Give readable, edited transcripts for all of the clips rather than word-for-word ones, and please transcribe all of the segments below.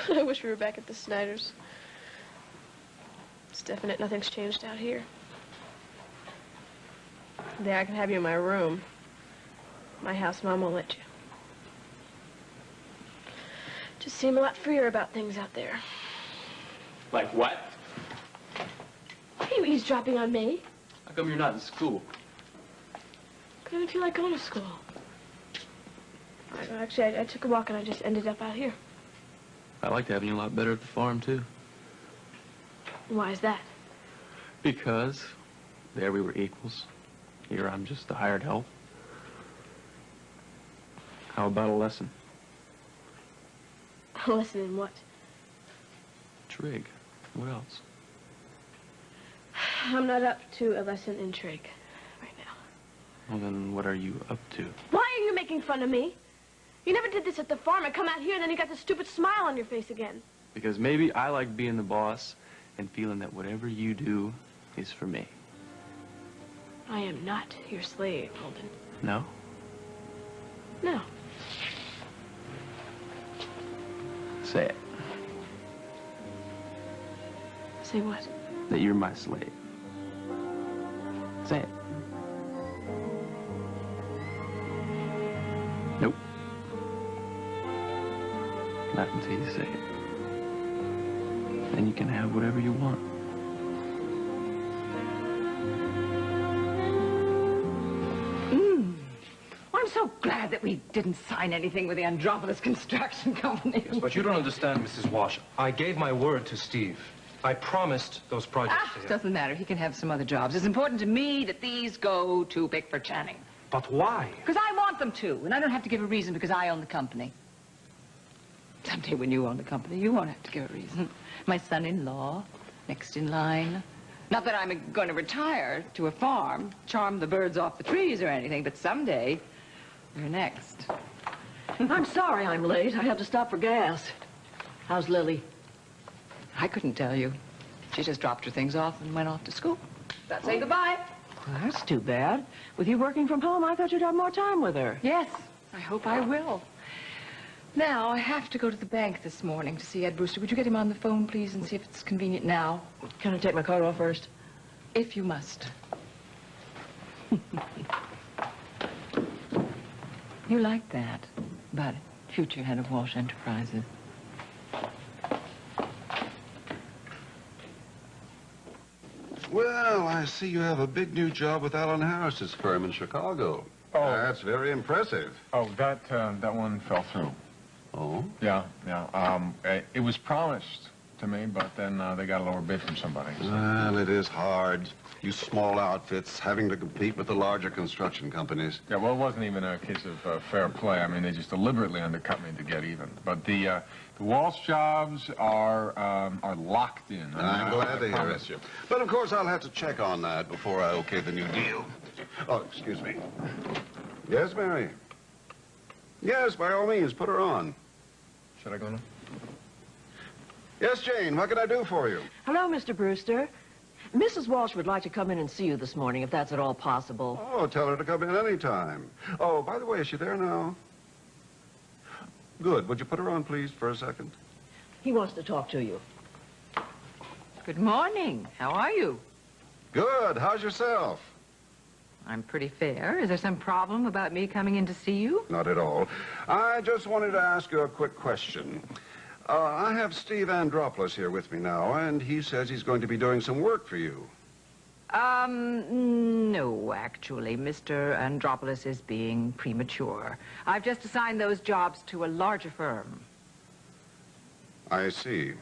I wish we were back at the Snyders. It's definite nothing's changed out here. There, I can have you in my room. My house, Mom won't let you. Just seem a lot freer about things out there. Like what? Hey, you eavesdropping on me? How come you're not in school? I didn't feel like going to school. Actually, I took a walk and I just ended up out here. I liked having you a lot better at the farm, too. Why is that? Because there we were equals. Here I'm just the hired help. How about a lesson? A lesson in what? Trig. What else? I'm not up to a lesson in trig right now. Well, then what are you up to? Why are you making fun of me? You never did this at the farm. I come out here and then you got this stupid smile on your face again. Because maybe I like being the boss and feeling that whatever you do is for me. I am not your slave, Holden. No? No. Say it. Say what? That you're my slave. Say it. Nope. Not until you say it. Then you can have whatever you want. I'm so glad that we didn't sign anything with the Andropolis Construction Company. Yes, but you don't understand, Mrs. Walsh. I gave my word to Steve. I promised those projects to him. Doesn't matter. He can have some other jobs. It's important to me that these go to Pickford Channing. But why? Because I want them to, and I don't have to give a reason because I own the company. Someday when you own the company, you won't have to give a reason. My son-in-law, next in line. Not that I'm going to retire to a farm, charm the birds off the trees or anything, but someday you're next. I'm sorry I'm late. I had to stop for gas. How's Lily? I couldn't tell you. She just dropped her things off and went off to school. Let's say goodbye. Well, that's too bad. With you working from home, I thought you'd have more time with her. Yes, I hope I will. Now, I have to go to the bank this morning to see Ed Brewster. Would you get him on the phone, please, and see if it's convenient now? Can I take my coat off first? If you must. You like that, but future head of Walsh Enterprises. Well, I see you have a big new job with Alan Harris's firm in Chicago. Oh. That's very impressive. Oh, that one fell through. Oh? Yeah. It was promised to me, but then they got a lower bid from somebody. So. Well, it is hard. You small outfits having to compete with the larger construction companies. Yeah, well, it wasn't even a case of fair play. I mean, they just deliberately undercut me to get even. But the Walsh jobs are locked in. I'm glad to hear promise it. you. But, of course, I'll have to check on that before I okay the new deal. Oh, excuse me. Yes, Mary? Yes, by all means, put her on. Should I go now? Yes, Jane, what can I do for you? Hello, Mr. Brewster. Mrs. Walsh would like to come in and see you this morning, if that's at all possible. Oh, tell her to come in any time. Oh, by the way, is she there now? Good. Would you put her on, please, for a second? He wants to talk to you. Good morning. How are you? Good. How's yourself? I'm pretty fair. Is there some problem about me coming in to see you? Not at all. I just wanted to ask you a quick question. I have Steve Andropoulos here with me now, and he says he's going to be doing some work for you. No, actually. Mr. Andropoulos is being premature. I've just assigned those jobs to a larger firm. I see.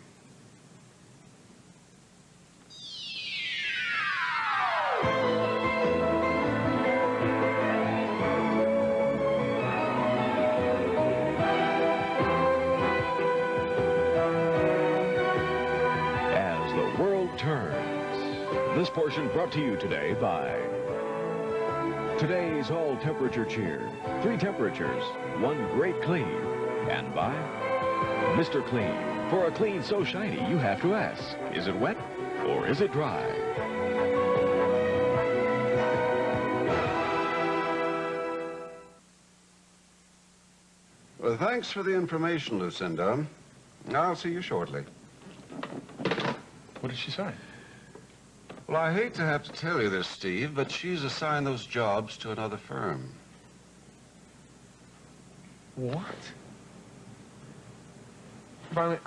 Turns. This portion brought to you today by today's all-temperature cheer. 3 temperatures, 1 great clean. And by Mr. Clean. For a clean so shiny, you have to ask, is it wet or is it dry? Well, thanks for the information, Lucinda. I'll see you shortly. What did she say? Well, I hate to have to tell you this, Steve, but she's assigned those jobs to another firm. What? But I mean,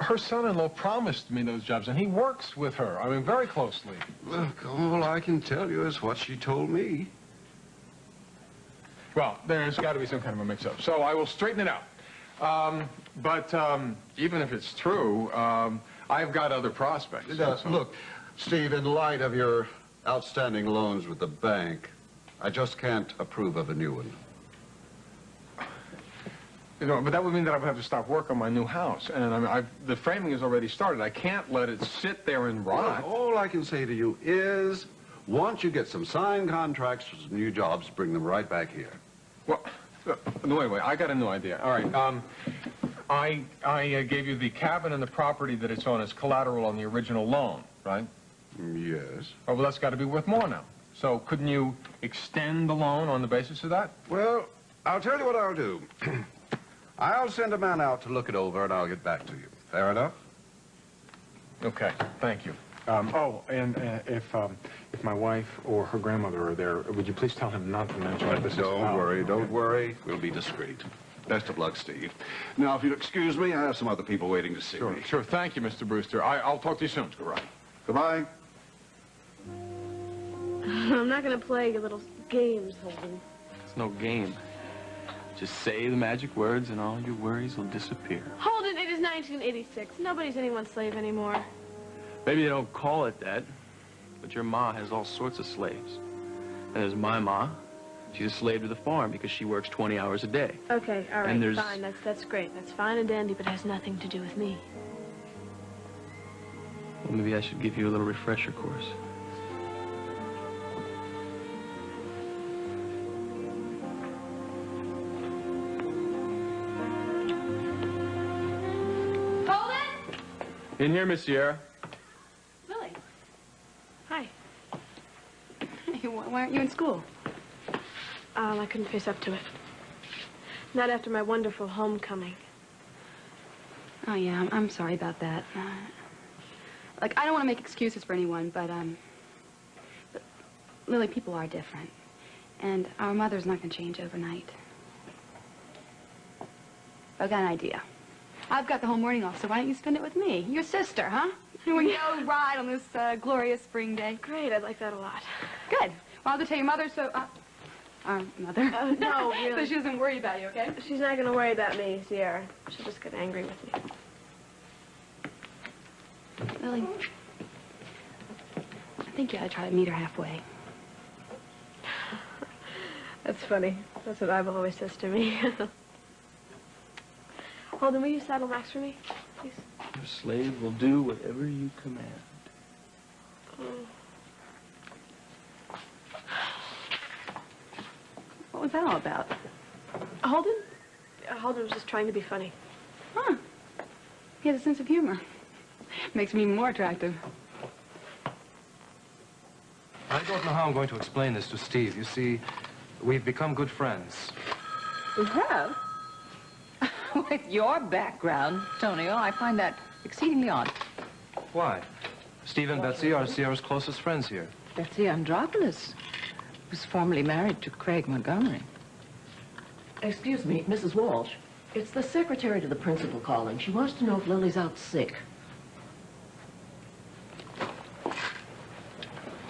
her son-in-law promised me those jobs, and he works with her. I mean, very closely. Look, all I can tell you is what she told me. Well, there's got to be some kind of a mix-up, so I will straighten it out. But even if it's true, I've got other prospects. Look, Steve, in light of your outstanding loans with the bank, I just can't approve of a new one. You know, but that would mean that I would have to stop work on my new house. And I mean, the framing has already started. I can't let it sit there and rot. Well, all I can say to you is, once you get some signed contracts for some new jobs, bring them right back here. Well, no, wait, I got a new idea. All right, I gave you the cabin and the property that it's on as collateral on the original loan, right? Yes. Oh, well, that's got to be worth more now. So couldn't you extend the loan on the basis of that? Well, I'll tell you what I'll do. I'll send a man out to look it over, and I'll get back to you. Fair enough? Okay, thank you. If my wife or her grandmother are there, would you please tell him not to mention what this is about? Don't worry. We'll be discreet. Best of luck, Steve. Now, if you'll excuse me, I have some other people waiting to see me. Sure. Thank you, Mr. Brewster. I'll talk to you soon. All right. Goodbye. I'm not going to play your little games, Holden. It's no game. Just say the magic words and all your worries will disappear. Holden, it is 1986. Nobody's anyone's slave anymore. Maybe they don't call it that, but your ma has all sorts of slaves. And there's my ma. She's a slave to the farm because she works 20 hours a day. Okay, all right, And there's... fine. That's great. That's fine and dandy, but it has nothing to do with me. Well, maybe I should give you a little refresher course. Holden? In here, Miss Sierra. Lily. Hi. Hey, why aren't you in school? I couldn't face up to it. Not after my wonderful homecoming. Oh, yeah, I'm sorry about that. Like, I don't want to make excuses for anyone, but Lily, people are different. And our mother's not going to change overnight. I've got an idea. I've got the whole morning off, so why don't you spend it with me? Your sister, huh? We go ride on this glorious spring day. Great, I'd like that a lot. Good. Well, I'll just tell your mother so... our mother? No, really. So she doesn't worry about you, okay? She's not going to worry about me, Sierra. She'll just get angry with me. Lily, I think you ought to try to meet her halfway. That's funny. That's what I've always says to me. Holden, will you saddle Max for me, please? Your slave will do whatever you command. What was that all about? Holden? Holden was just trying to be funny. Huh. He has a sense of humor. Makes him even more attractive. I don't know how I'm going to explain this to Steve. You see, we've become good friends. We have? With your background, Tonio, I find that exceedingly odd. Why? Steve and Betsy are Sierra's closest friends here. Betsy Andropoulos was formerly married to Craig Montgomery. Excuse me, Mrs. Walsh. It's the secretary to the principal calling. She wants to know if Lily's out sick.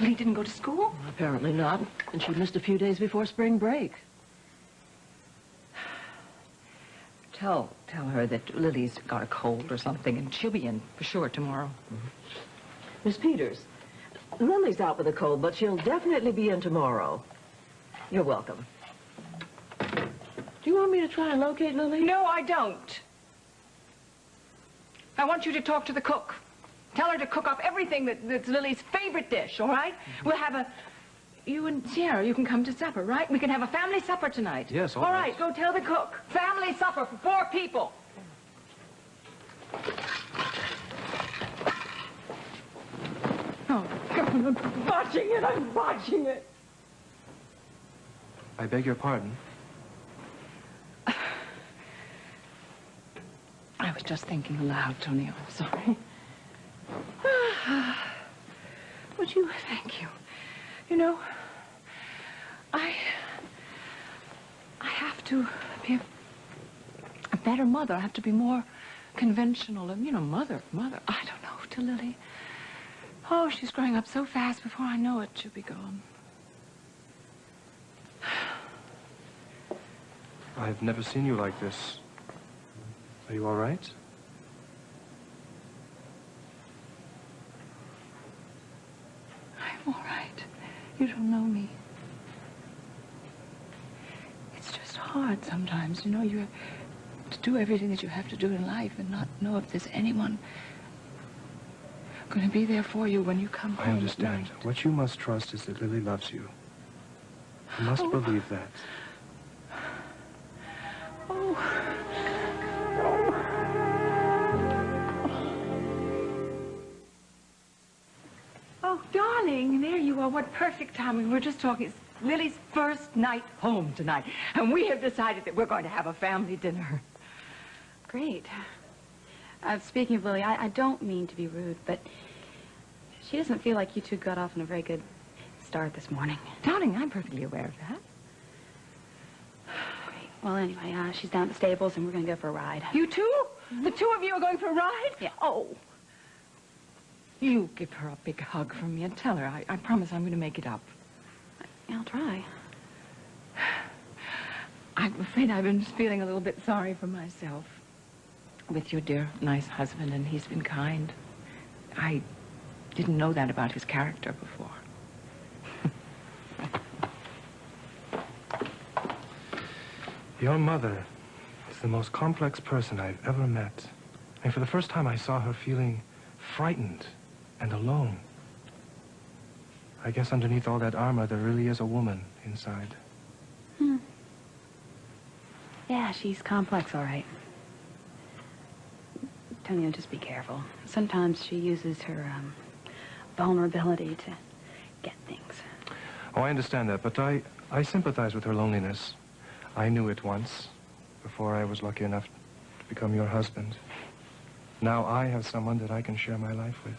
Lily didn't go to school? Apparently not. And she missed a few days before spring break. Tell her that Lily's got a cold or something, and she'll be in for sure tomorrow. Miss Peters, Lily's out with a cold, but she'll definitely be in tomorrow. You're welcome. Do you want me to try and locate Lily? No, I don't. I want you to talk to the cook. Tell her to cook up everything that's Lily's favorite dish, all right? We'll have a... You and Sierra, you can come to supper, right? We can have a family supper tonight. Yes, all right. right. All right, go tell the cook. Family supper for 4 people. Oh, God, I'm watching it. I beg your pardon. I was just thinking aloud, Tony. I'm sorry. Would you? Thank you. You know, I have to be a better mother. I have to be more conventional. And, you know, mother. I don't know, to Lily. Oh, she's growing up so fast. Before I know it, she'll be gone. I've never seen you like this. Are you all right? I'm all right. You don't know me. It's just hard sometimes, you know. You have to do everything that you have to do in life and not know if there's anyone going to be there for you when you come home. I understand. What you must trust is that Lily loves you. You must believe that. Oh, darling, there you are. What perfect timing. We were just talking. It's Lily's first night home tonight, and we have decided that we're going to have a family dinner. Great. Speaking of Lily, I don't mean to be rude, but she doesn't feel like you two got off on a very good start this morning. Darling, I'm perfectly aware of that. Great. Well, anyway, she's down at the stables, and we're going to go for a ride. You two? Mm-hmm. The two of you are going for a ride? Yeah. Oh. You give her a big hug from me and tell her. I promise I'm going to make it up. I'll try. I'm afraid I've been feeling a little bit sorry for myself with your dear, nice husband, and he's been kind. I didn't know that about his character before. Your mother is the most complex person I've ever met. And for the first time, I saw her feeling frightened and alone. I guess underneath all that armor, there really is a woman inside. Yeah, she's complex, all right. Tonio, just be careful. Sometimes she uses her vulnerability to get things. Oh, I understand that, but I sympathize with her loneliness. I knew it once, before I was lucky enough to become your husband. Now I have someone that I can share my life with.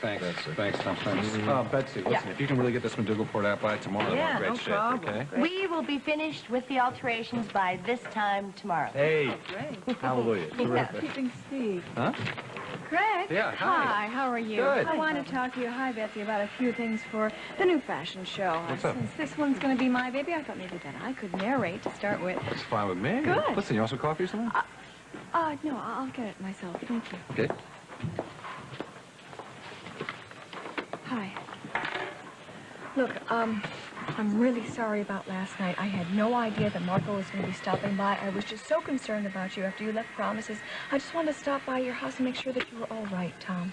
Thanks, Tom. Thanks. Betsy, listen, if you can really get this McDougal poured out by tomorrow, Yeah, great no shape, problem. okay? We will be finished with the alterations by this time tomorrow. Hey, Great. hallelujah, terrific. Keeping Steve. Huh? Greg? Yeah, hi. Hi, how are you? Good. I want to talk to you, hi, Betsy, about a few things for the new fashion show. What's up? Since this one's going to be my baby, I thought maybe that I could narrate to start with. That's fine with me. Good. Listen, you want some coffee or something? No, I'll get it myself. Thank you. Okay. Hi. Look, I'm really sorry about last night. I had no idea that Marco was going to be stopping by. I was just so concerned about you after you left promises. I just wanted to stop by your house and make sure that you were all right, Tom.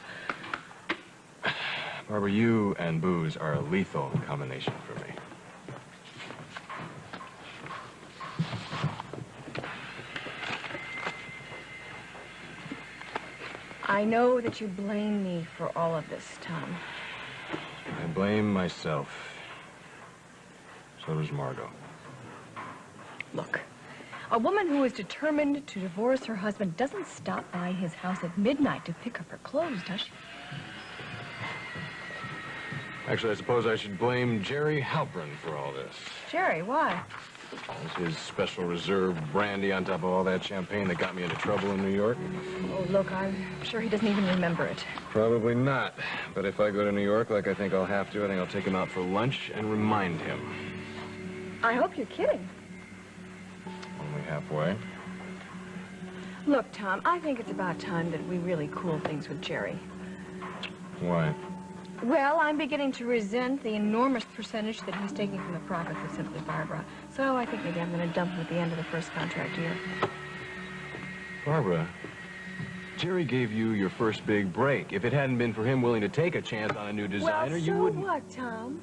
Barbara, you and booze are a lethal combination for me. I know that you blame me for all of this, Tom. I blame myself. So does Margot. Look, a woman who is determined to divorce her husband doesn't stop by his house at midnight to pick up her clothes, does she? Actually, I suppose I should blame Jerry Halpern for all this. Jerry, why? It's his special reserve brandy on top of all that champagne that got me into trouble in New York. Oh, look, I'm sure he doesn't even remember it. Probably not. But if I go to New York like I think I'll have to, I think I'll take him out for lunch and remind him. I hope you're kidding. Only halfway. Look, Tom, I think it's about time that we really cool things with Jerry. Why? Well, I'm beginning to resent the enormous percentage that he's taking from the profits of Simply Barbara. So I think maybe I'm going to dump him at the end of the first contract year. Barbara, Jerry gave you your first big break. If it hadn't been for him willing to take a chance on a new designer, you wouldn't... Well, so what, Tom?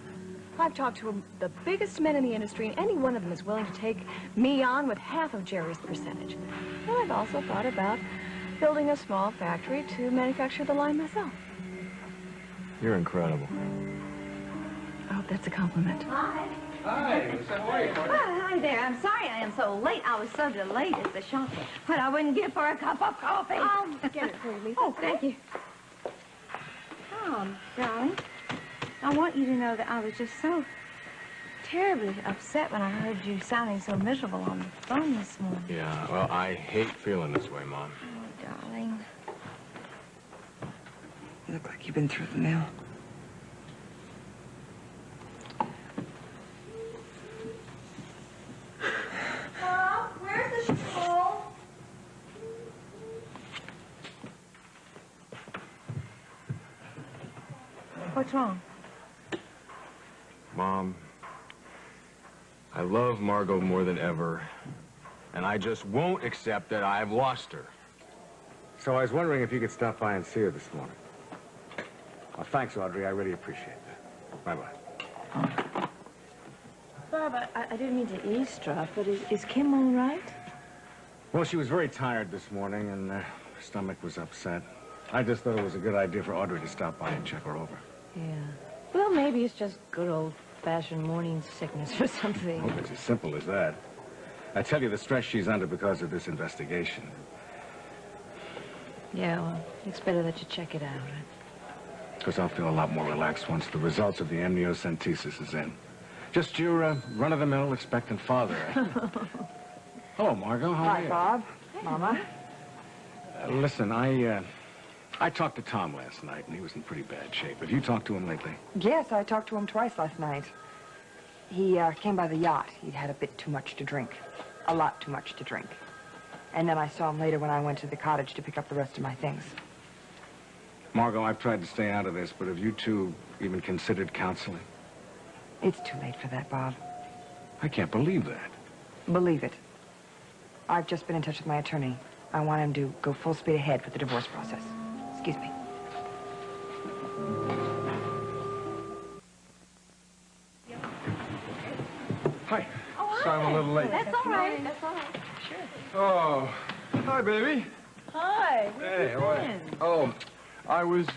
I've talked to the biggest men in the industry, and any one of them is willing to take me on with half of Jerry's percentage. And I've also thought about building a small factory to manufacture the line myself. You're incredible. I hope that's a compliment. Hi, Miss Lisa, how are you? Well, hi there. I'm sorry I am so late. I was so delayed at the shop. What I wouldn't give for a cup of coffee. I'll get it for you, Lisa. Oh, thank you. Tom, darling, I want you to know that I was just so terribly upset when I heard you sounding so miserable on the phone this morning. Yeah, well, I hate feeling this way, Mom. Oh, darling. You look like you've been through the mill. Mom, where's the school? What's wrong? Mom, I love Margot more than ever, and I just won't accept that I've lost her. So I was wondering if you could stop by and see her this morning. Well, thanks, Audrey. I really appreciate that. Bye-bye. Bob, I didn't mean to eavesdrop, but is Kim all right? Well, she was very tired this morning, and her stomach was upset. I just thought it was a good idea for Audrey to stop by and check her over. Yeah. Well, maybe it's just good old-fashioned morning sickness or something. I hope it's as simple as that. I tell you, the stress she's under because of this investigation. Yeah, well, it's better that you check it out, right? Because I'll feel a lot more relaxed once the results of the amniocentesis is in. Just your run-of-the-mill expectant father. Hello, Margot. How are you? Hi, Bob. Mama. Listen, I talked to Tom last night, and he was in pretty bad shape. Have you talked to him lately? Yes, I talked to him twice last night. He came by the yacht. He'd had a bit too much to drink. A lot too much to drink. And then I saw him later when I went to the cottage to pick up the rest of my things. Margot, I've tried to stay out of this, but have you two even considered counseling? It's too late for that, Bob. I can't believe that. Believe it. I've just been in touch with my attorney. I want him to go full speed ahead with the divorce process. Excuse me. Hi. Sorry I'm a little late. That's all right. That's all right. Sure. Oh, hi, baby. Hi. Hey, how are you? Oh, I was,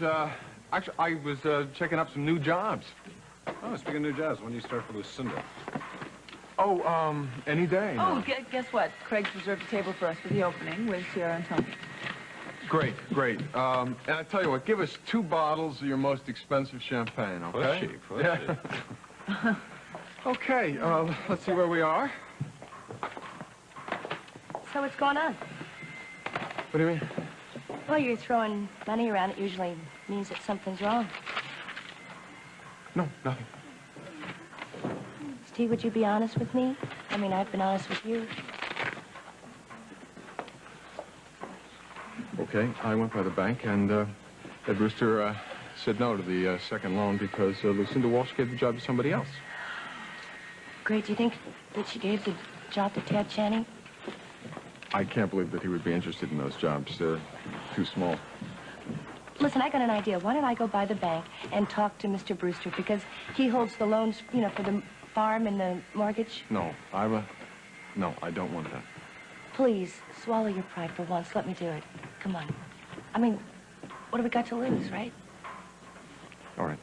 actually, I was checking up some new jobs. Oh, speaking of new jobs, when do you start for Lucinda? Oh, any day. Oh, guess what? Craig's reserved a table for us for the opening with Sierra and Tony. Great, great. And I tell you what, give us 2 bottles of your most expensive champagne, okay? Pushy. Okay, let's see where we are. So what's going on? What do you mean? Well, you're throwing money around. It usually means that something's wrong. No, nothing. Steve, would you be honest with me? I mean, I've been honest with you. Okay, I went by the bank, and Ed Brewster said no to the second loan because Lucinda Walsh gave the job to somebody else. Great. Do you think that she gave the job to Ted Channing? I can't believe that he would be interested in those jobs. They're too small. Listen, I got an idea. Why don't I go by the bank and talk to Mr. Brewster, because he holds the loans, you know, for the farm and the mortgage? No, no, I don't want that. Please, swallow your pride for once. Let me do it. Come on. I mean, what have we got to lose, right? All right.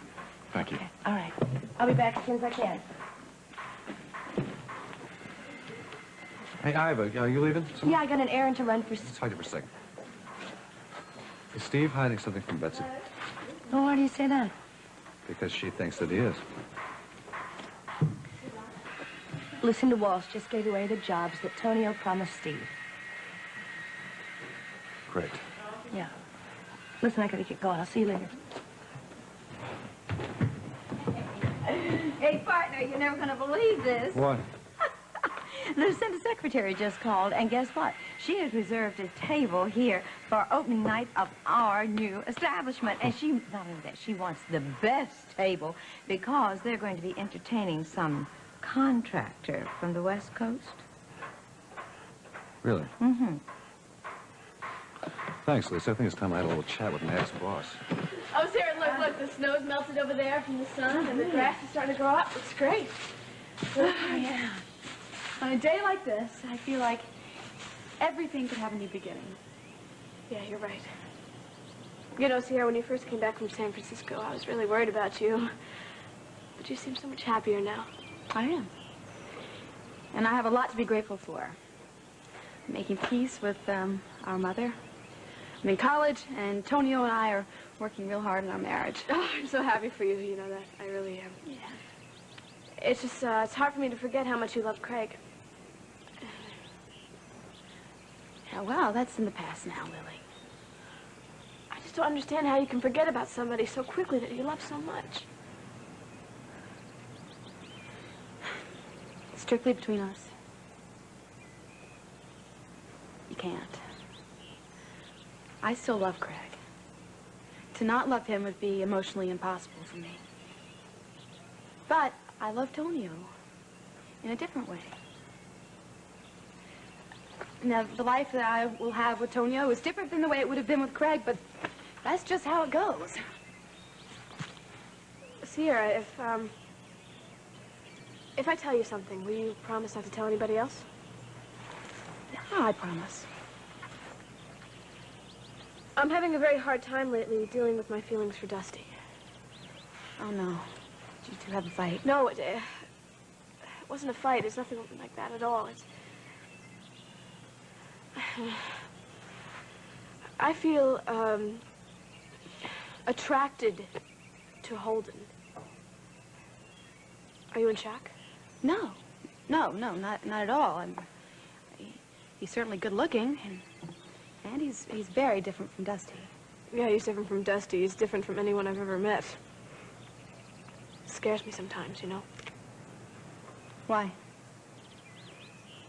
Thank you. Okay. All right. I'll be back as soon as I can. Hey, Iva, are you leaving? Yeah, I got an errand to run for... Let's talk to you for a second. Is Steve hiding something from Betsy? Oh, why do you say that? Because she thinks that he is. Lucinda Walsh just gave away the jobs that Tonio promised Steve. Great. Yeah. Listen, I gotta get going. I'll see you later. Hey, partner, you're never going to believe this. What? Lucinda's secretary just called, and guess what? She has reserved a table here for opening night of our new establishment. And she, not only that, she wants the best table because they're going to be entertaining some contractor from the West Coast. Really? Mm-hmm. Thanks, Lisa. I think it's time I had a little chat with my ex-boss. Oh, Sarah, look, the snow's melted over there from the sun, and the grass is starting to grow up. It's great. Oh, yeah. On a day like this, I feel like everything could have a new beginning. Yeah, you're right. You know, Sierra, when you first came back from San Francisco, I was really worried about you. But you seem so much happier now. I am. And I have a lot to be grateful for. Making peace with our mother. I'm in college, and Tonio and I are working real hard in our marriage. Oh, I'm so happy for you, you know that. I really am. Yeah. It's just, it's hard for me to forget how much you love Craig. Yeah, well, that's in the past now, Lily. I just don't understand how you can forget about somebody so quickly that you love so much. Strictly between us. You can't. I still love Craig. To not love him would be emotionally impossible for me. But I love Tonio in a different way. Now, the life that I will have with Tonio is different than the way it would have been with Craig, but that's just how it goes. Sierra, if I tell you something, will you promise not to tell anybody else? Yeah, I promise. I'm having a very hard time lately dealing with my feelings for Dusty. Oh, no. Did you two have a fight? No, it wasn't a fight. It's nothing like that at all. I feel, attracted to Holden. Are you in shock? No. No, not at all. He's certainly good looking, and he's very different from Dusty. Yeah, he's different from Dusty. He's different from anyone I've ever met. It scares me sometimes, you know. Why?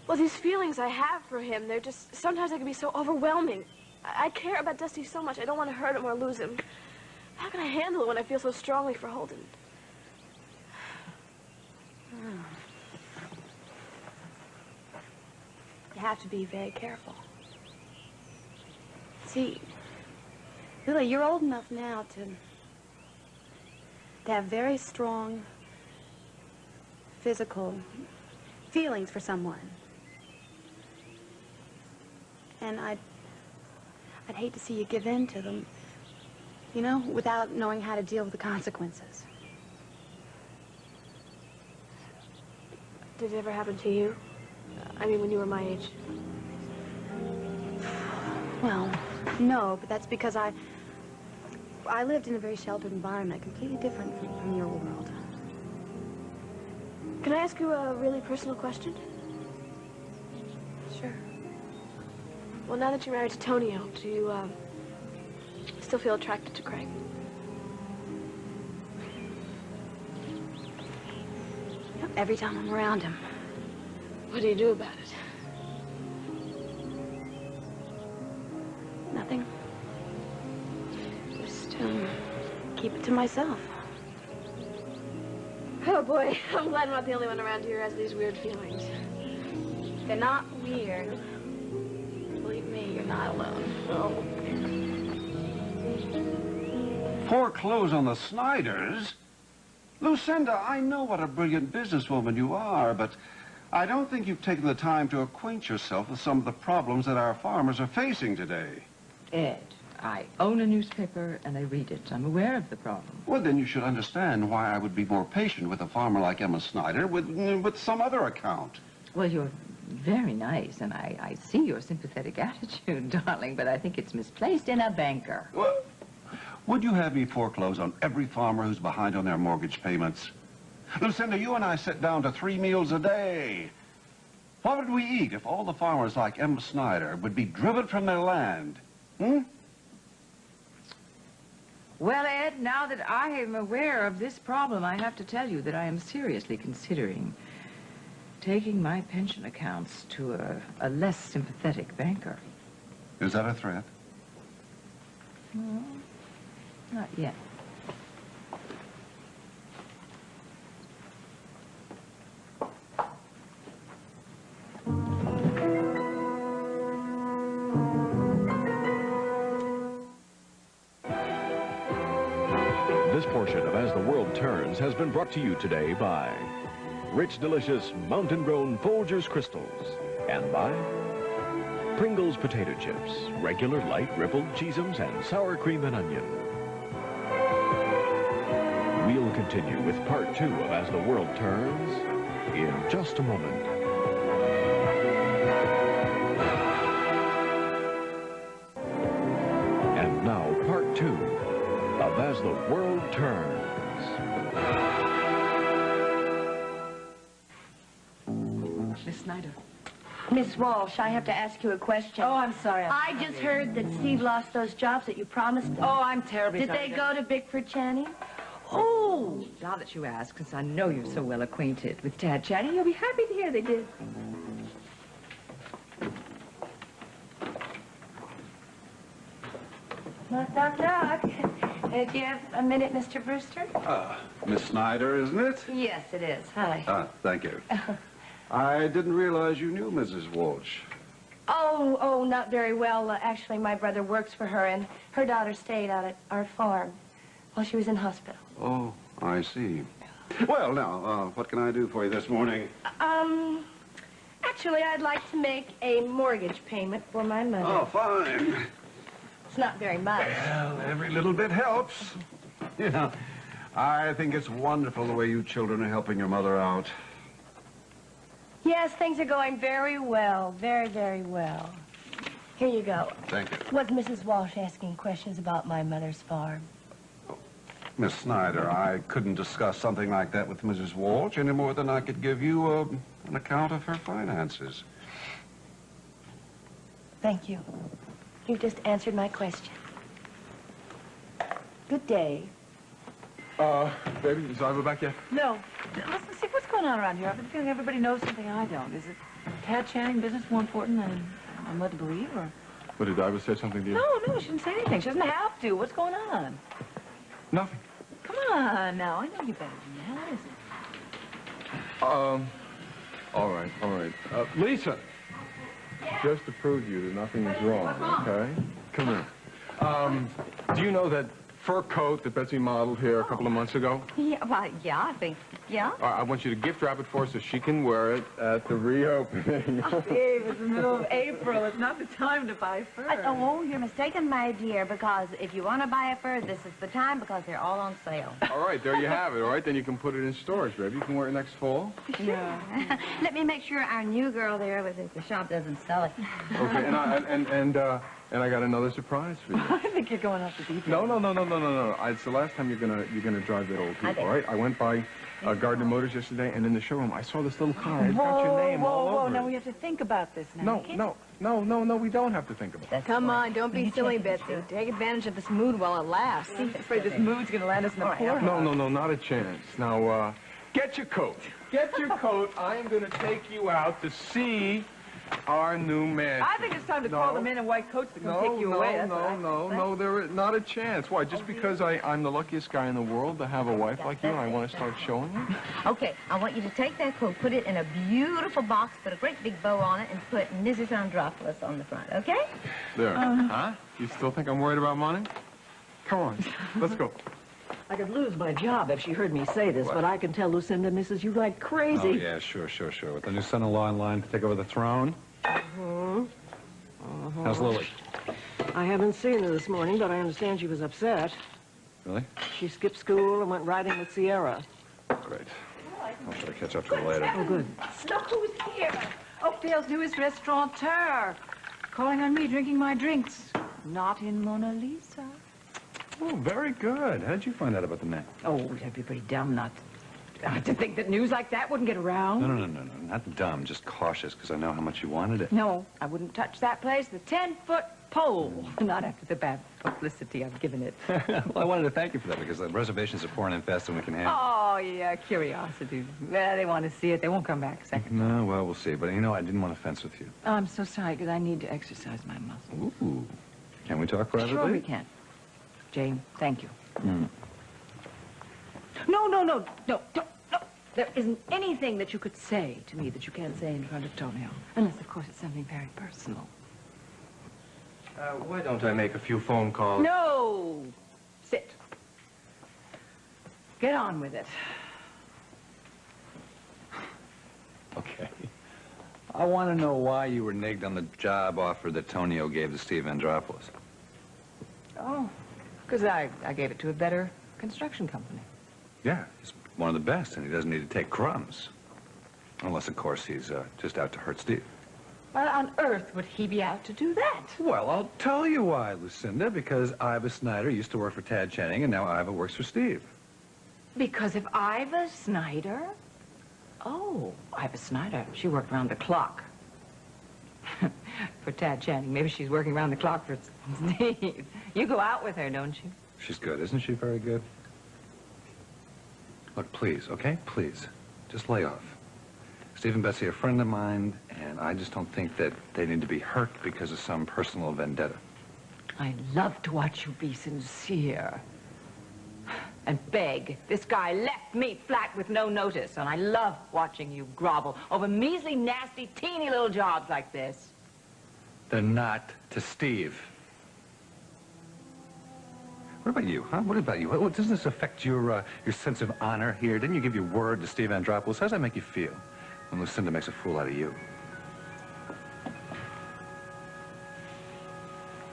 Well, these feelings I have for him, they're just, sometimes they can be so overwhelming. I care about Dusty so much, I don't want to hurt him or lose him. How can I handle it when I feel so strongly for Holden? Oh. You have to be very careful. See, Lily, you're old enough now to have very strong physical feelings for someone. And I'd hate to see you give in to them, you know, without knowing how to deal with the consequences. Did it ever happen to you? I mean, when you were my age? Well, no, but that's because I lived in a very sheltered environment, completely different from your world. Can I ask you a really personal question? Sure. Well, now that you're married to Tonio, do you, still feel attracted to Craig? Yep, every time I'm around him. What do you do about it? Nothing. Just, keep it to myself. Oh, boy. I'm glad I'm not the only one around here who has these weird feelings. They're not weird. Believe me, you're not alone. Oh. Foreclose on the Snyders? Lucinda, I know what a brilliant businesswoman you are, but I don't think you've taken the time to acquaint yourself with some of the problems that our farmers are facing today. Ed, I own a newspaper and I read it. I'm aware of the problem. Well, then you should understand why I would be more patient with a farmer like Emma Snyder with some other account. Well, you're very nice, and I see your sympathetic attitude, darling, but I think it's misplaced in a banker. Well, would you have me foreclose on every farmer who's behind on their mortgage payments? Lucinda, you and I sit down to 3 meals a day. What would we eat if all the farmers like Emma Snyder would be driven from their land? Hmm? Well, Ed, now that I am aware of this problem, I have to tell you that I am seriously considering taking my pension accounts to a less sympathetic banker. Is that a threat? No, not yet. This portion of As the World Turns has been brought to you today by Rich, delicious, mountain-grown Folgers crystals, and by Pringles potato chips, regular, light, rippled, Cheezums, and sour cream and onion. We'll continue with part 2 of As the World Turns in just a moment. World Turns. Miss Snyder. Miss Walsh, I have to ask you a question. Oh, I'm sorry. I just heard that Steve lost those jobs that you promised him. Oh, I'm terribly sorry. Did they go to Bickford Channing? Oh, now that you ask, since I know you're so well acquainted with Tad Channing, you'll be happy to hear they did. Knock, knock, knock. Do you have a minute, Mr. Brewster? Miss Snyder, isn't it? Yes, it is. Hi. Thank you. I didn't realize you knew Mrs. Walsh. Oh, not very well. Actually, my brother works for her, and her daughter stayed out at our farm while she was in hospital. Oh, I see. Well, now, what can I do for you this morning? Actually, I'd like to make a mortgage payment for my mother. Oh, fine. It's not very much. Well, every little bit helps. You know, I think it's wonderful the way you children are helping your mother out. Yes, things are going very well. Very, very well. Here you go. Thank you. Was Mrs. Walsh asking questions about my mother's farm? Miss Snyder, I couldn't discuss something like that with Mrs. Walsh any more than I could give you an account of her finances. Thank you. You just answered my question. Good day. Baby, is Ivo back yet? No. Listen, see what's going on around here. I've been feeling everybody knows something I don't. Is it Tad Channing business more important than I'm led to believe, or? What, did Ivo say something to you? No, she didn't say anything. She doesn't have to. What's going on? Nothing. Come on, now. I know you better than that. What is it? All right. Lisa! Just to prove to you that nothing is wrong, okay? Come here. Do you know that fur coat that Betsy modeled here a couple of months ago? Yeah, well, yeah, I think, yeah. I want you to gift wrap it for her so she can wear it at the reopening. Dave, it's the middle of April. It's not the time to buy fur. Oh, you're mistaken, my dear, because if you want to buy a fur, this is the time because they're all on sale. All right, there you have it. All right, then you can put it in storage, baby. You can wear it next fall. Sure. Let me make sure our new girl there with the shop doesn't sell it. Okay, and I got another surprise for you. I think you're going off the deep end. No. It's the last time you're gonna drive that old Jeep, all right? I went by Gardner Motors yesterday, and in the showroom, I saw this little car. It's got your name all over it. Now we have to think about this now. No, we don't have to think about it. Come on, don't be silly, Betsy. Take advantage of this mood while it lasts. I'm afraid this mood's going to land us in the corner. No, not a chance. Now, get your coat. Get your coat. I am gonna take you out to see our new man. I think it's time to call the men in white coats to come take you away. No, there is not a chance. Why? Just because I'm the luckiest guy in the world to have a wife like you, and I want to start showing you? Okay, I want you to take that coat, put it in a beautiful box, put a great big bow on it, and put Mrs. Andropoulos on the front, okay? There. Huh? You still think I'm worried about money? Come on, let's go. I could lose my job if she heard me say this, but I can tell Lucinda misses you like crazy. Oh, yeah, sure. With the new son-in-law in line to take over the throne. How's Lily? I haven't seen her this morning, but I understand she was upset. Really? She skipped school and went riding with Sierra. Great. I'll try to catch up to her later. Oh, good. Look who's here. Oakdale's newest restaurateur. Calling on me, drinking my drinks. Not in Mona Lisa. Oh, very good. How did you find out about the man? Oh, that'd be pretty dumb not to think that news like that wouldn't get around. No. Not dumb, just cautious, because I know how much you wanted it. No, I wouldn't touch that place. The 10-foot pole. Not after the bad publicity I've given it. Well, I wanted to thank you for that, because the reservations are pouring in faster than we can handle. Oh, yeah, curiosity. Well, they want to see it. They won't come back a second. No, well, we'll see. But, you know, I didn't want to fence with you. Oh, I'm so sorry, because I need to exercise my muscles. Ooh. Can we talk privately? Sure we can. Jane, thank you. Mm. No. There isn't anything that you could say to me that you can't say in front of Tonio. Unless, of course, it's something very personal. Why don't I make a few phone calls? No! Sit. Get on with it. Okay. I want to know why you were nigged on the job offer that Tonio gave to Steve Andropoulos. Oh, because I gave it to a better construction company. Yeah, he's one of the best, and he doesn't need to take crumbs. Unless, of course, he's just out to hurt Steve. Why on earth would he be out to do that? Well, I'll tell you why, Lucinda. Because Iva Snyder used to work for Tad Channing, and now Iva works for Steve. Because of Iva Snyder? Oh, Iva Snyder. She worked around the clock. For Tad Channing. Maybe she's working around the clock for Steve. You go out with her, don't you? She's good, isn't she? Very good. Look, please, okay? Please. Just lay off. Steve and Betsy are a friend of mine, and I just don't think that they need to be hurt because of some personal vendetta. I love to watch you be sincere. And beg. This guy left me flat with no notice, and I love watching you grovel over measly, nasty, teeny little jobs like this. They're not to Steve. What about you, huh? What about you? Doesn't this affect your sense of honor here? Didn't you give your word to Steve Andropoulos? How does that make you feel when Lucinda makes a fool out of you?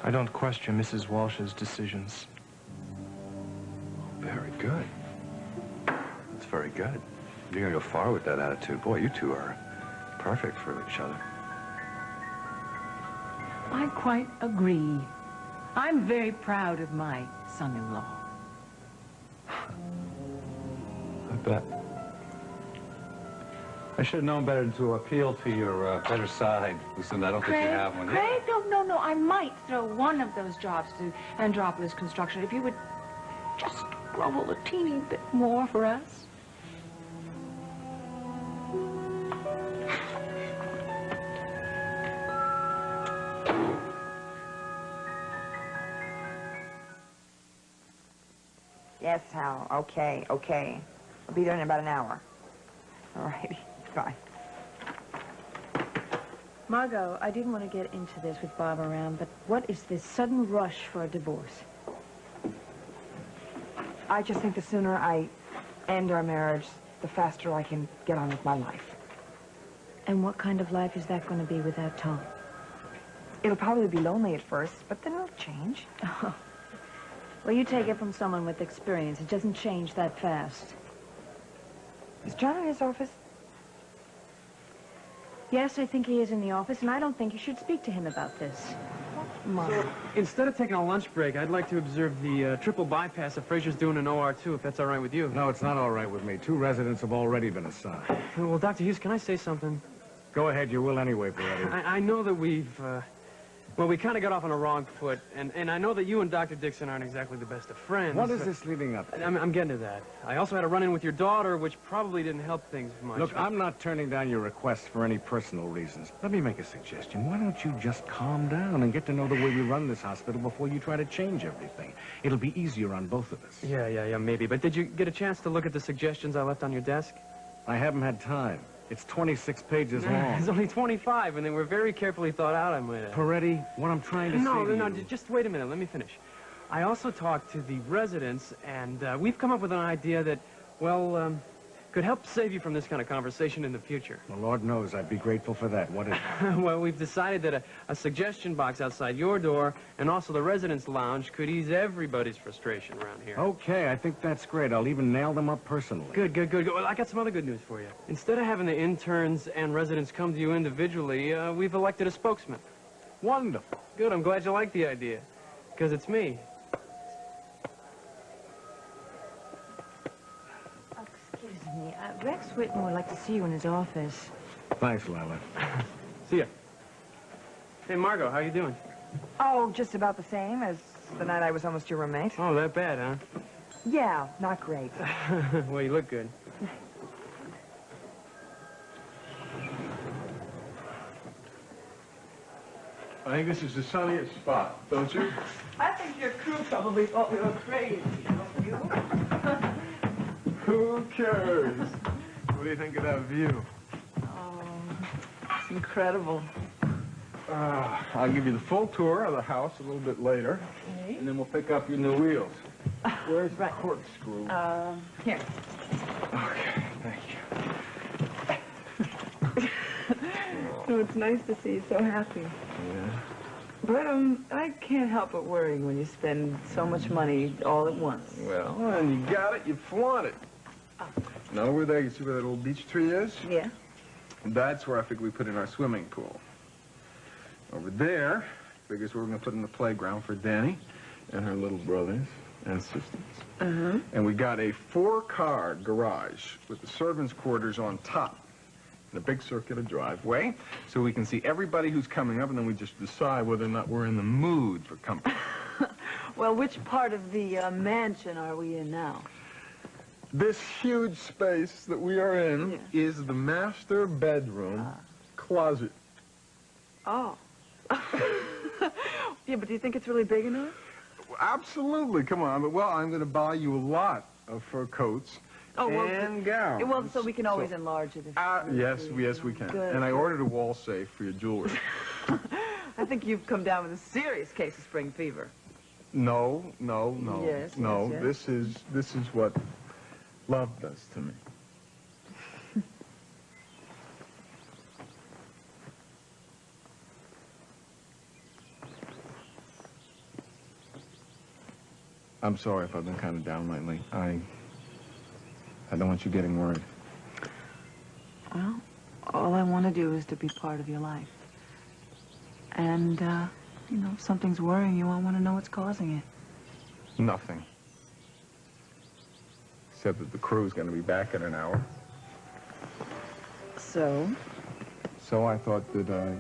I don't question Mrs. Walsh's decisions. Very good. That's very good. You're gonna go far with that attitude. Boy, you two are perfect for each other. I quite agree. I'm very proud of my son-in-law. I bet. I should have known better than to appeal to your better side, Lucinda. I don't think you have one. Craig, no. I might throw one of those jobs to Andropoulos Construction if you would just grovel a teeny bit more for us. Yes, Hal. Okay. I'll be there in about an hour. All righty. Bye. Margot, I didn't want to get into this with Bob around, but what is this sudden rush for a divorce? I just think the sooner I end our marriage, the faster I can get on with my life. And what kind of life is that going to be without Tom? It'll probably be lonely at first, but then it'll change. Oh. Well, you take it from someone with experience. It doesn't change that fast. Is John in his office? Yes, I think he is in the office, and I don't think you should speak to him about this. Mom. So, instead of taking a lunch break, I'd like to observe the triple bypass that Fraser's doing in OR2, if that's all right with you. No, it's not all right with me. 2 residents have already been assigned. Well, Dr. Hughes, can I say something? Go ahead, you will anyway, Peretti. I know that we've, well, we kind of got off on a wrong foot, and I know that you and Dr. Dixon aren't exactly the best of friends. What is this leading up to? I'm getting to that. I also had a run-in with your daughter, which probably didn't help things much. Look, I'm not turning down your request for any personal reasons. Let me make a suggestion. Why don't you just calm down and get to know the way we run this hospital before you try to change everything? It'll be easier on both of us. Yeah, maybe. But did you get a chance to look at the suggestions I left on your desk? I haven't had time. It's 26 pages long. It's only 25, and they were very carefully thought out, I might add. Peretti, what I'm trying to say to you... No, just wait a minute. Let me finish. I also talked to the residents, and we've come up with an idea that, well, could help save you from this kind of conversation in the future. Well, Lord knows I'd be grateful for that. What is it? Well, we've decided that a suggestion box outside your door and also the residents' lounge could ease everybody's frustration around here. Okay, I think that's great. I'll even nail them up personally. Good. Well, I got some other good news for you. Instead of having the interns and residents come to you individually, we've elected a spokesman. Wonderful. Good, I'm glad you like the idea. Because it's me. Excuse me, Rex Whitmore would like to see you in his office. Thanks, Lila. See ya. Hey, Margot, how you doing? Oh, just about the same as the night I was almost your roommate. Oh, that bad, huh? Yeah, not great. Well, you look good. I think this is the sunniest spot, don't you? I think your crew probably thought we were crazy. Who cares? What do you think of that view? Oh, it's incredible. I'll give you the full tour of the house a little bit later, and then we'll pick up your new wheels. Where's the corkscrew? Here. Okay, thank you. No, it's nice to see you so happy. Yeah. But, I can't help but worrying when you spend so much money all at once. Well, when you got it, you flaunt it. Now, over there, you see where that old beech tree is? Yeah. That's where I figure we put in our swimming pool. Over there, figures we're going to put in the playground for Danny and her little brothers and sisters. Uh-huh. And we got a 4-car garage with the servants' quarters on top and a big circular driveway so we can see everybody who's coming up, and then we just decide whether or not we're in the mood for company. Well, which part of the mansion are we in now? This huge space that we are in is the master bedroom closet. Oh. Yeah, but do you think it's really big enough? Absolutely, come on. But, well, I'm going to buy you a lot of fur coats and gowns. Well, so we can always enlarge it. Yes, we can. Good. And I ordered a wall safe for your jewelry. I think you've come down with a serious case of spring fever. No. Yes, no. yes. This is what love does to me. I'm sorry if I've been kind of down lately. I don't want you getting worried. Well, all I want to do is to be part of your life. And, you know, if something's worrying you, I want to know what's causing it. Nothing. Except that the crew's going to be back in an hour. So? So I thought that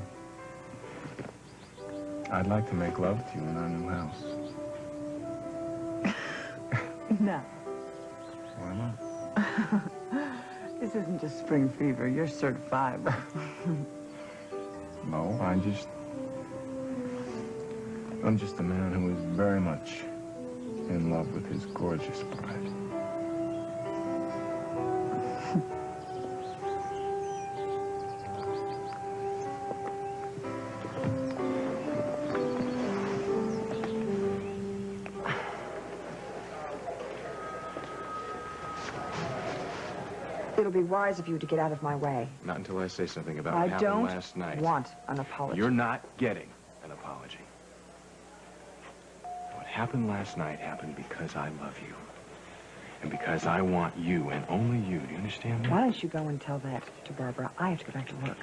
I'd like to make love to you in our new house. No. Why not? This isn't just spring fever. You're certified. No, I'm just a man who is very much in love with his gorgeous bride. It'll be wise of you to get out of my way. Not until I say something about I what happened don't last night. want an apology. You're not getting an apology. What happened last night happened because I love you. And because I want you and only you. Do you understand that? Why don't you go and tell that to Barbara? I have to go back to work.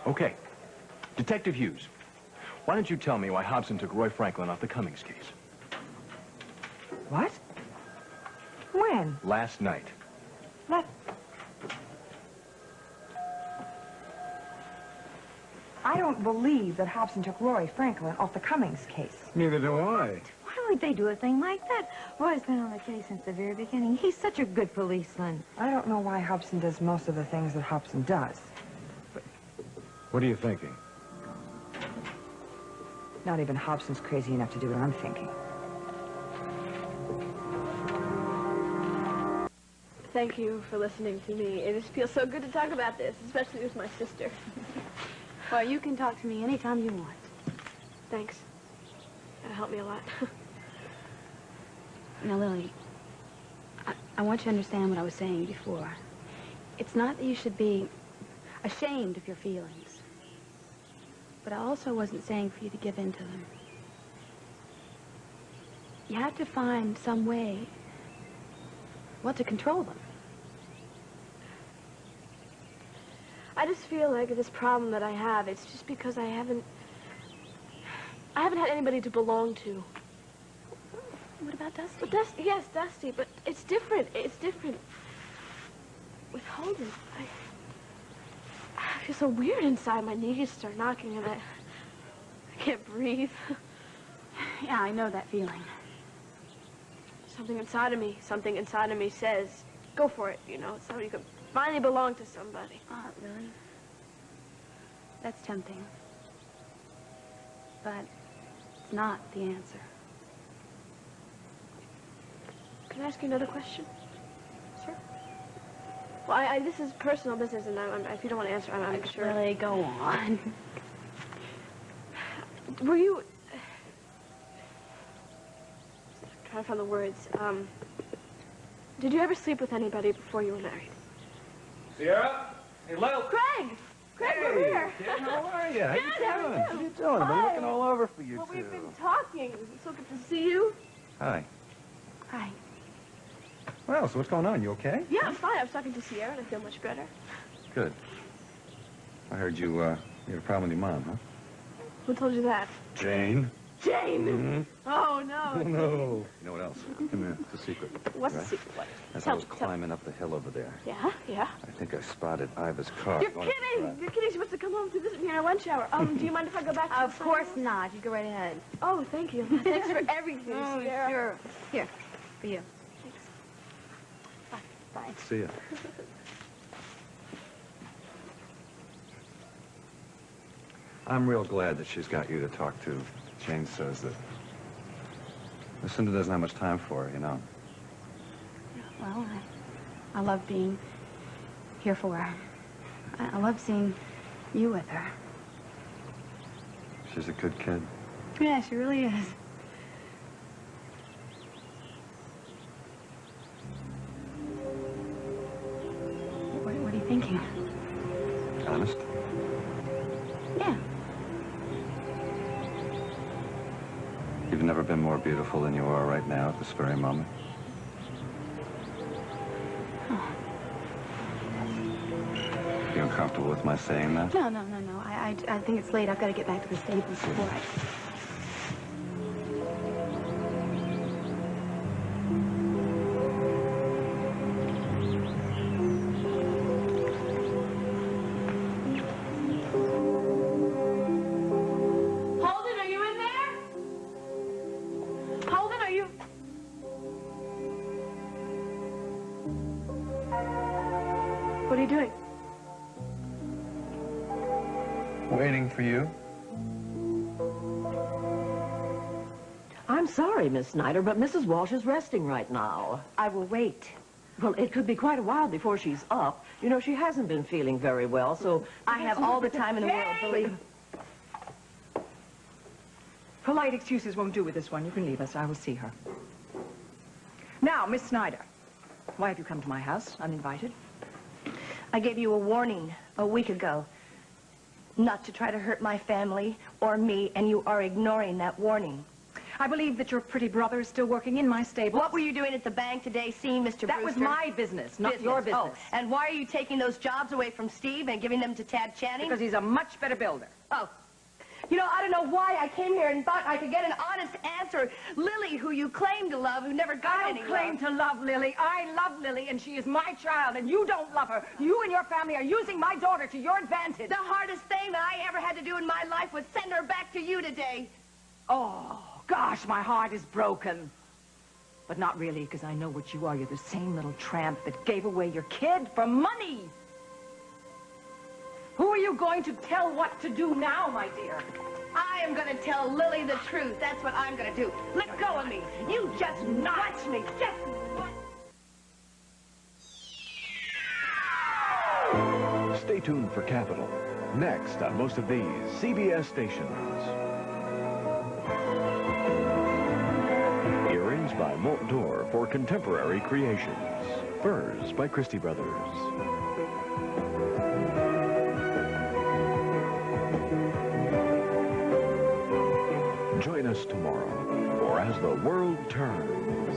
Okay. Detective Hughes, why don't you tell me why Hobson took Roy Franklin off the Cummings case? What? When? Last night. I don't believe that Hobson took Roy Franklin off the Cummings case. Neither do I. Why would they do a thing like that? Roy's been on the case since the very beginning. He's such a good policeman. I don't know why Hobson does most of the things that Hobson does. What are you thinking? Not even Hobson's crazy enough to do what I'm thinking. Thank you for listening to me. It just feels so good to talk about this, especially with my sister. Well, you can talk to me anytime you want. Thanks. That'll help me a lot. Now, Lily, I want you to understand what I was saying before. It's not that you should be ashamed of your feelings. But I also wasn't saying for you to give in to them. You have to find some way, well, to control them. I just feel like this problem that I have, it's just because I haven't had anybody to belong to. What about Dusty? But yes, Dusty, but it's different. It's different. With Holden, I feel so weird inside. My knees start knocking and I can't breathe. Yeah, I know that feeling. Something inside of me says, go for it, you know, so you can finally belong to somebody. Oh, really? That's tempting. But it's not the answer. Can I ask you another question? Sure. Well, this is personal business, and if you don't want to answer, I'm sure. Really, go on. Were you... I'm trying to find the words. Did you ever sleep with anybody before you were married? Sierra? Hey, Lil. Craig! Craig, over here. Kid, how are you? How Good, you how are doing? you? How you doing? I've been Hi. looking all over for you Well, two. we've been talking. It's so good to see you. Hi. Hi. Well, so what's going on? You okay? Yeah, I'm fine. I was talking to Sierra, and I feel much better. Good. I heard you had a problem with your mom, huh? Who told you that? Jane. Jane! Mm-hmm. Oh, no. No. You know what else? Come here. It's a secret. What's the Right? secret? What? As I was climbing up the hill over there, Yeah, yeah. I think I spotted Iva's car. You're going up the kidding! drive. You're kidding. She must have come home through this in our lunch hour. Do you mind if I go back to Of course not. You go right ahead. Oh, thank you. Thanks for everything, Oh, Sarah. sure. Here, for you. Bye. See ya. I'm real glad that she's got you to talk to. Jane says that Lucinda doesn't have much time for her, you know. Well, I love being here for her. I love seeing you with her. She's a good kid. Yeah, she really is. What are you thinking? Honest? Yeah. You've never been more beautiful than you are right now at this very moment. You uncomfortable with my saying that? No. I think it's late. I've got to get back to the stables before I... Holden, are you in there? Holden, are you... What are you doing? Waiting for you. I'm sorry, Miss Snyder, but Mrs. Walsh is resting right now. I will wait. Well, it could be quite a while before she's up. You know, she hasn't been feeling very well, so... I have all the time in the world, believe me. Polite excuses won't do with this one. You can leave us. I will see her. Now, Miss Snyder, why have you come to my house uninvited? I gave you a warning a week ago not to try to hurt my family or me, and you are ignoring that warning. I believe that your pretty brother is still working in my stable. What were you doing at the bank today, seeing Mr. Brewster? That was my business, not your business. Oh, and why are you taking those jobs away from Steve and giving them to Tad Channing? Because he's a much better builder. Oh. You know, I don't know why I came here and thought I could get an honest answer. Lily, who you claim to love, who never got any love. I don't claim to love Lily. I love Lily, and she is my child, and you don't love her. You and your family are using my daughter to your advantage. The hardest thing that I ever had to do in my life was send her back to you today. Oh, gosh, my heart is broken. But not really, because I know what you are. You're the same little tramp that gave away your kid for money. Who are you going to tell what to do now, my dear? I am going to tell Lily the truth. That's what I'm going to do. Let go of me. You just watch me. Just watch. Stay tuned for Capital. Next on most of these CBS stations. Earrings by Mont d'Or for contemporary creations. Furs by Christie Brothers. Join us tomorrow for As the World Turns.